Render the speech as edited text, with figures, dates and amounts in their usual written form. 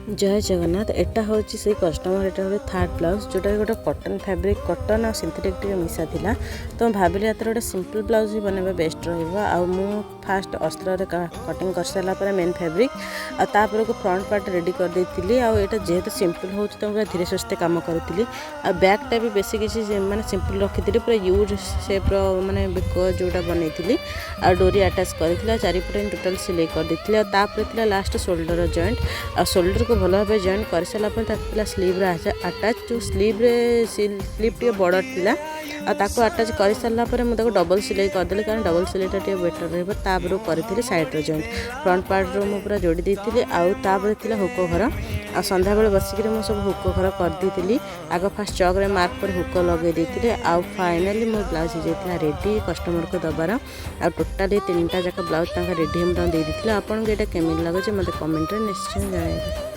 जय जगन्नाथ। एटा हूँ से कस्टमर एटा गोटे थार्ड ब्लाउज जोटा गोटे कटन फैब्रिक कटन आ सिंथेटिक मिसा था। तो भाविली यार गोटे सिंपल ब्लाउज ही बनवा बेस्ट रु फास्ट अस्त्र कटिंग कर सारापर मेन फैब्रिक आपर को फ्रंट पार्ट रेडी कर देती। आटा जेहेतु सिंपल हो पूरा धीरे सुस्ते कम करी बैकटा भी बेस किसी माने सिंपल रखी पूरा यूज सेप्र माने बेक जोटा बनई आ डोरी आटाच कर चारिपटे टोटाल सिलाई कर देती। लास्ट शोल्डर जॉइंट आ शोल्डर को भल भाव जॉइन कर सारापर स्लीव आटाच जो स्लीव टे बड़ था ताको आटाच कर सारापर मुझे डबल सिलाई करदेली कारण डबल सिलाईटा टे बेटर रही करी साइड्र जॉइंट फ्रंट पार्ट मुझे पूरा जोड़ी देती। आउे हुक घर आ सन्ध्या बेले बसिक सब हुक घर करदी आग फास्ट चक्रे मार्क पर हुक लगे देती। आउ फाइनाली मो ब्लाउज हो जाता रेडी कस्टमर को दबार आ टोटाली 3टा जाक ब्लाउज रेडी हम देती। आपको यहाँ केमी लगे मतलब कमेंट निश्चय जन।